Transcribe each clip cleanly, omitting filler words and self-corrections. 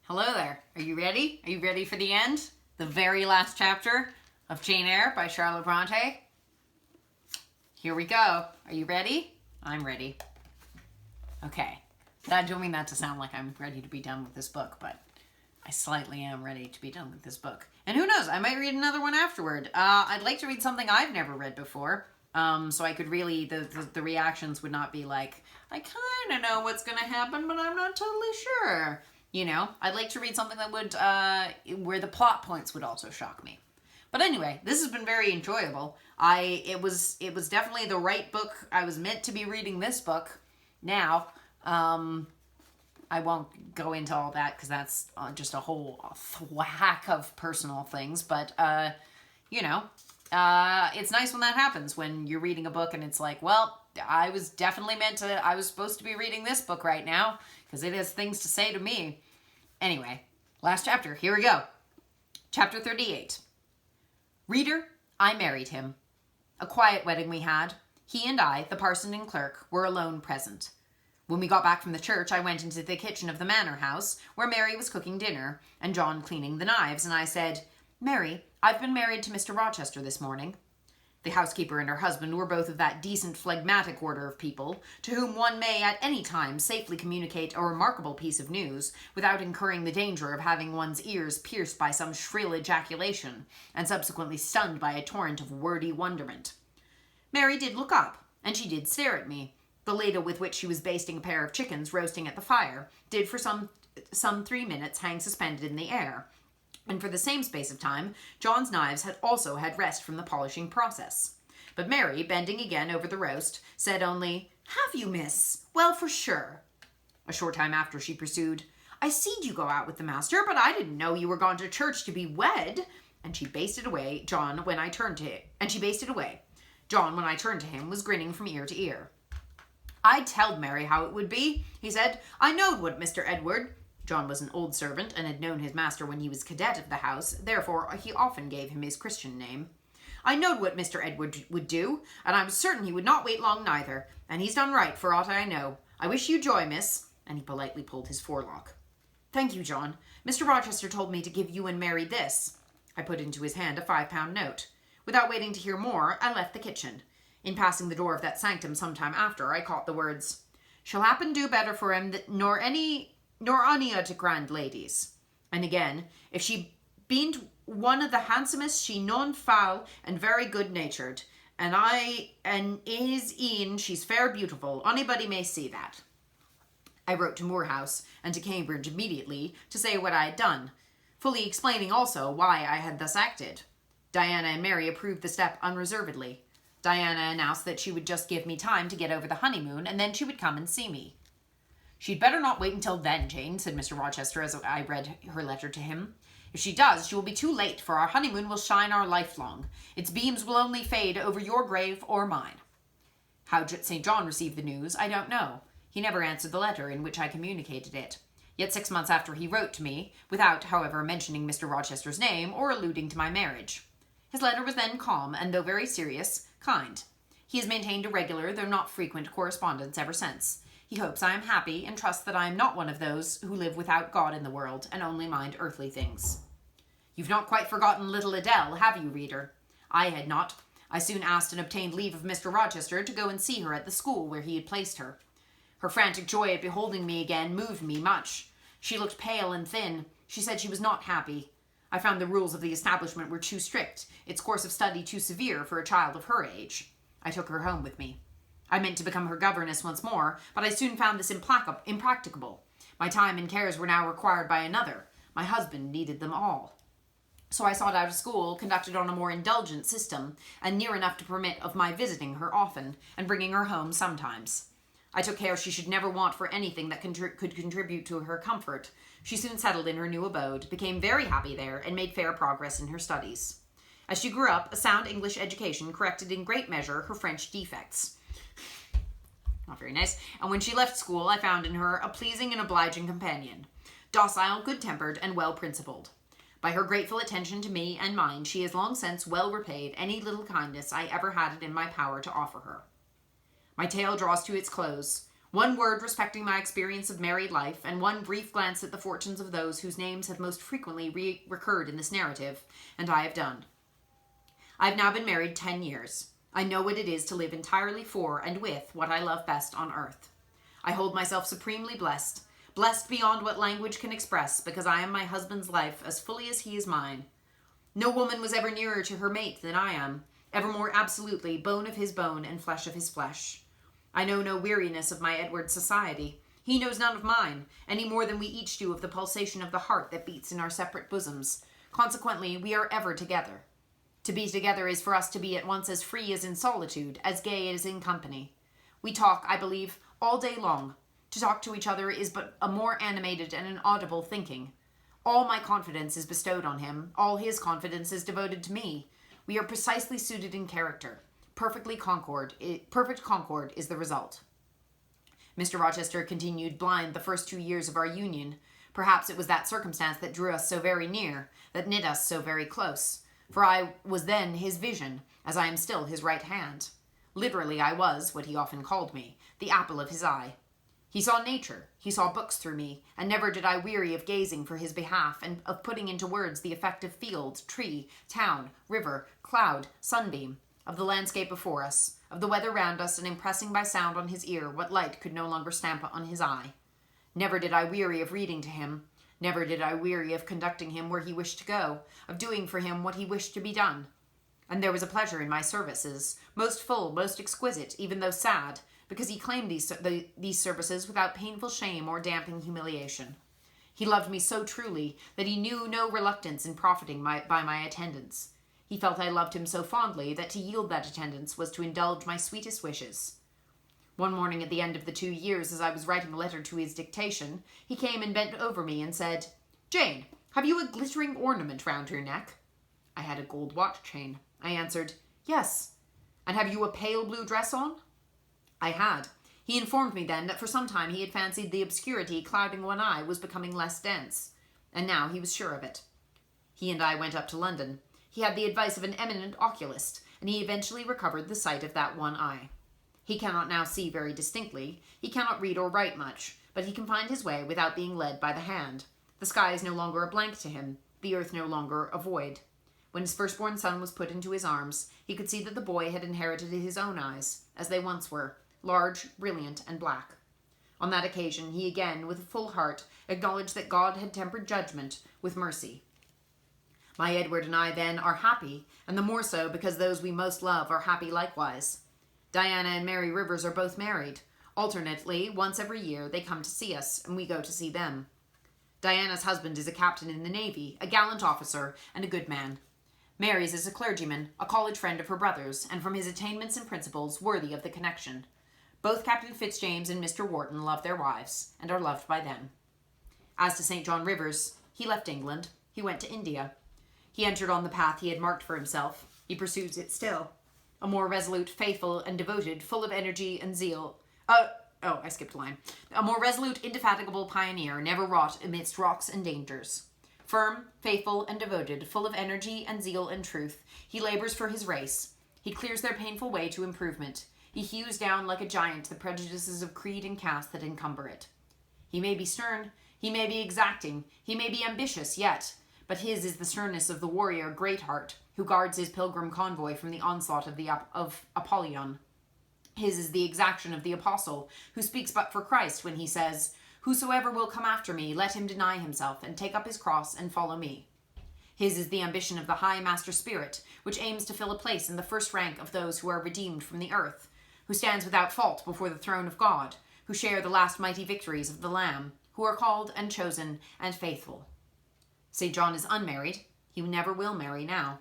Hello there. Are you ready? Are you ready for the end? The very last chapter of Jane Eyre by Charlotte Bronte? Here we go. Are you ready? I'm ready. Okay. I don't mean that to sound like I'm ready to be done with this book, but I slightly am ready to be done with this book. And who knows, I might read another one afterward. I'd like to read something I've never read before. So I could really, the reactions would not be like, I kind of know what's going to happen, but I'm not totally sure. You know, I'd like to read something that would, where the plot points would also shock me. But anyway, this has been very enjoyable. It was definitely the right book. I was meant to be reading this book now. I won't go into all that because that's just a whole whack of personal things. But, you know, it's nice when that happens, when you're reading a book and it's like, well, I was supposed to be reading this book right now because it has things to say to me. Anyway, last chapter. Here we go. Chapter 38. Reader, I married him. A quiet wedding we had. He and I, the parson and clerk, were alone present. When we got back from the church, I went into the kitchen of the manor house, where Mary was cooking dinner, and John cleaning the knives, and I said, Mary, I've been married to Mr. Rochester this morning. The housekeeper and her husband were both of that decent phlegmatic order of people, to whom one may at any time safely communicate a remarkable piece of news, without incurring the danger of having one's ears pierced by some shrill ejaculation, and subsequently stunned by a torrent of wordy wonderment. Mary did look up, and she did stare at me. The ladle with which she was basting a pair of chickens roasting at the fire did for some 3 minutes hang suspended in the air, and for the same space of time John's knives had also had rest from the polishing process. But Mary, bending again over the roast, said only, Have you, miss? Well, for sure. A short time after she pursued, I seed you go out with the master, but I didn't know you were gone to church to be wed. And she basted away. John, when I turned to him, was grinning from ear to ear. I telled Mary how it would be, he said. I knowed what Mr. Edward... John was an old servant and had known his master when he was cadet of the house, therefore he often gave him his Christian name. I knowed what Mr. Edward would do, and I was certain he would not wait long neither, and he's done right for aught I know. I wish you joy, miss, and he politely pulled his forelock. Thank you, John. Mr. Rochester told me to give you and Mary this. I put into his hand a £5 note. Without waiting to hear more, I left the kitchen. In passing the door of that sanctum some time after, I caught the words, Shall happen do better for him nor any o' t' grand ladies. And again, if she bean't one of the handsomest, she none foul and very good-natured. And is e'en she's fair beautiful. Anybody may see that. I wrote to Moor House and to Cambridge immediately to say what I had done, fully explaining also why I had thus acted. Diana and Mary approved the step unreservedly. Diana announced that she would just give me time to get over the honeymoon, and then she would come and see me. She'd better not wait until then, Jane, said Mr. Rochester as I read her letter to him. If she does, she will be too late, for our honeymoon will shine our life long. Its beams will only fade over your grave or mine. How St. John received the news, I don't know. He never answered the letter in which I communicated it. Yet 6 months after he wrote to me, without, however, mentioning Mr. Rochester's name or alluding to my marriage. His letter was then calm, and though very serious, kind. He has maintained a regular, though not frequent, correspondence ever since. He hopes I am happy, and trusts that I am not one of those who live without God in the world, and only mind earthly things. You've not quite forgotten little Adele, have you, reader? I had not. I soon asked and obtained leave of Mr. Rochester to go and see her at the school where he had placed her. Her frantic joy at beholding me again moved me much. She looked pale and thin. She said she was not happy. I found the rules of the establishment were too strict, its course of study too severe for a child of her age. I took her home with me. I meant to become her governess once more, but I soon found this impracticable. My time and cares were now required by another. My husband needed them all. So I sought out a school conducted on a more indulgent system, and near enough to permit of my visiting her often, and bringing her home sometimes. I took care she should never want for anything that could contribute to her comfort. She soon settled in her new abode, became very happy there, and made fair progress in her studies. As she grew up, a sound English education corrected in great measure her French defects. Not very nice. And when she left school, I found in her a pleasing and obliging companion, docile, good-tempered, and well-principled. By her grateful attention to me and mine, she has long since well repaid any little kindness I ever had it in my power to offer her. My tale draws to its close. One word respecting my experience of married life, and one brief glance at the fortunes of those whose names have most frequently recurred in this narrative, and I have done. I have now been married 10 years. I know what it is to live entirely for and with what I love best on earth. I hold myself supremely blessed, blessed beyond what language can express, because I am my husband's life as fully as he is mine. No woman was ever nearer to her mate than I am, ever more absolutely bone of his bone and flesh of his flesh. I know no weariness of my Edward's society. He knows none of mine, any more than we each do of the pulsation of the heart that beats in our separate bosoms. Consequently, we are ever together. To be together is for us to be at once as free as in solitude, as gay as in company. We talk, I believe, all day long. To talk to each other is but a more animated and an audible thinking. All my confidence is bestowed on him. All his confidence is devoted to me. We are precisely suited in character. Perfect concord is the result. Mr. Rochester continued blind the first 2 years of our union. Perhaps it was that circumstance that drew us so very near, that knit us so very close. For I was then his vision, as I am still his right hand. Literally, I was, what he often called me, the apple of his eye. He saw nature, he saw books through me, and never did I weary of gazing for his behalf and of putting into words the effect of field, tree, town, river, cloud, sunbeam, of the landscape before us, of the weather round us, and impressing by sound on his ear what light could no longer stamp on his eye. Never did I weary of reading to him. Never did I weary of conducting him where he wished to go, of doing for him what he wished to be done. And there was a pleasure in my services, most full, most exquisite, even though sad, because he claimed these services without painful shame or damping humiliation. He loved me so truly that he knew no reluctance in profiting by my attendance. He felt I loved him so fondly that to yield that attendance was to indulge my sweetest wishes. One morning at the end of the 2 years, as I was writing a letter to his dictation, he came and bent over me and said, "Jane, have you a glittering ornament round your neck?" I had a gold watch chain. I answered, "Yes." "And have you a pale blue dress on?" I had. He informed me then that for some time he had fancied the obscurity clouding one eye was becoming less dense, and now he was sure of it. He and I went up to London. He had the advice of an eminent oculist, and he eventually recovered the sight of that one eye. He cannot now see very distinctly. He cannot read or write much, but he can find his way without being led by the hand. The sky is no longer a blank to him, the earth no longer a void. When his firstborn son was put into his arms, he could see that the boy had inherited his own eyes, as they once were, large, brilliant, and black. On that occasion, he again, with a full heart, acknowledged that God had tempered judgment with mercy. My Edward and I, then, are happy, and the more so because those we most love are happy likewise. Diana and Mary Rivers are both married. Alternately, once every year, they come to see us, and we go to see them. Diana's husband is a captain in the Navy, a gallant officer, and a good man. Mary's is a clergyman, a college friend of her brother's, and from his attainments and principles, worthy of the connection. Both Captain Fitzjames and Mr. Wharton love their wives, and are loved by them. As to St. John Rivers, he left England. He went to India. He entered on the path he had marked for himself. He pursues it still. A more resolute, faithful, and devoted, full of energy and zeal. I skipped a line. A more resolute, indefatigable pioneer never wrought amidst rocks and dangers. Firm, faithful, and devoted, full of energy and zeal and truth, he labors for his race. He clears their painful way to improvement. He hews down like a giant the prejudices of creed and caste that encumber it. He may be stern, he may be exacting, he may be ambitious yet, but his is the sternness of the warrior Greatheart, who guards his pilgrim convoy from the onslaught of Apollyon. His is the exaction of the apostle, who speaks but for Christ when he says, "Whosoever will come after me, let him deny himself, and take up his cross, and follow me." His is the ambition of the high master spirit, which aims to fill a place in the first rank of those who are redeemed from the earth, who stands without fault before the throne of God, who share the last mighty victories of the Lamb, who are called and chosen and faithful. St. John is unmarried. He never will marry now.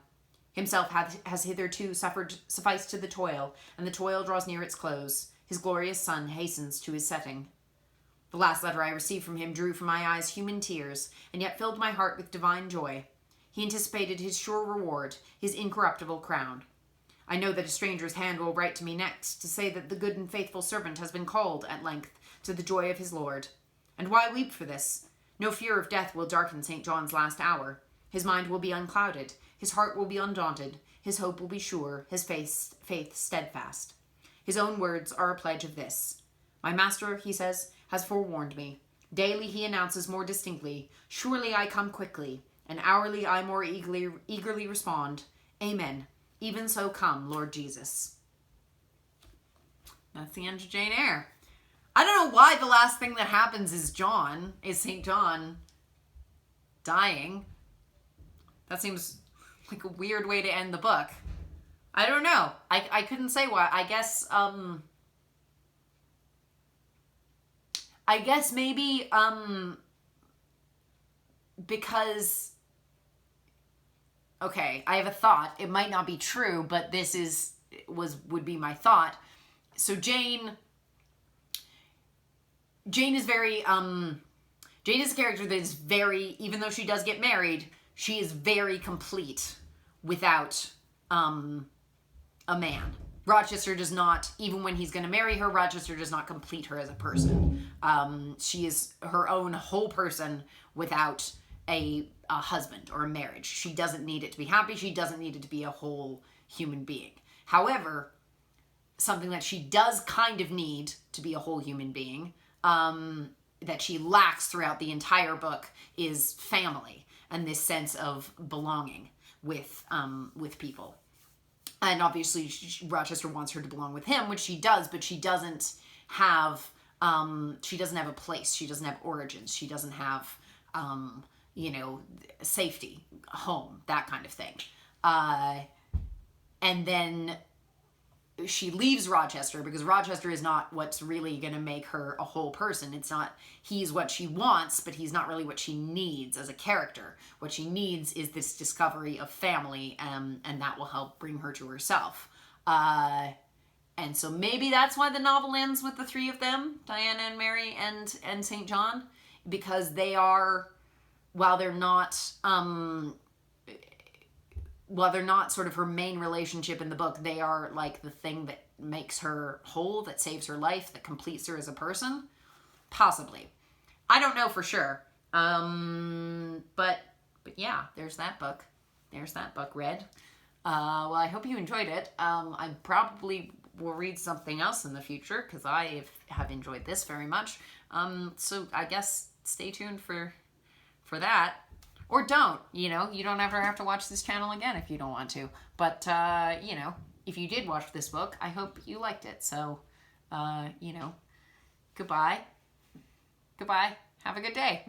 Himself has hitherto sufficed to the toil, and the toil draws near its close. His glorious sun hastens to his setting. The last letter I received from him drew from my eyes human tears, and yet filled my heart with divine joy. He anticipated his sure reward, his incorruptible crown. I know that a stranger's hand will write to me next, to say that the good and faithful servant has been called, at length, to the joy of his Lord. And why weep for this? No fear of death will darken St. John's last hour. His mind will be unclouded, his heart will be undaunted, his hope will be sure, his faith steadfast. His own words are a pledge of this. My master, he says, has forewarned me. Daily he announces more distinctly, surely I come quickly, and hourly I more eagerly respond, Amen. Even so come, Lord Jesus. That's the end of Jane Eyre. I don't know why the last thing that happens is St. John dying. That seems like a weird way to end the book. I don't know. I couldn't say why. I guess maybe because, okay, I have a thought. It might not be true, but this would be my thought. So Jane is very Jane is a character that is very, even though she does get married, she is very complete without a man. Rochester does not, even when he's going to marry her, Rochester does not complete her as a person. She is her own whole person without a husband or a marriage. She doesn't need it to be happy. She doesn't need it to be a whole human being. However, something that she does kind of need to be a whole human being, that she lacks throughout the entire book, is family and this sense of belonging with people. And obviously Rochester wants her to belong with him, which she does, but she doesn't have a place. She doesn't have origins. She doesn't have, safety, home, that kind of thing. And then she leaves Rochester because Rochester is not what's really going to make her a whole person. It's not, he's what she wants, but he's not really what she needs as a character. What she needs is this discovery of family, and that will help bring her to herself. And so maybe that's why the novel ends with the three of them, Diana and Mary and St. John, because they are, while they're not sort of her main relationship in the book, they are like the thing that makes her whole, that saves her life, that completes her as a person. Possibly. I don't know for sure. But yeah, there's that book. There's that book read. Well, I hope you enjoyed it. I probably will read something else in the future because I have enjoyed this very much. So I guess stay tuned for that. Or don't, you don't ever have to watch this channel again if you don't want to. But, if you did watch this book, I hope you liked it. So, goodbye. Goodbye. Have a good day.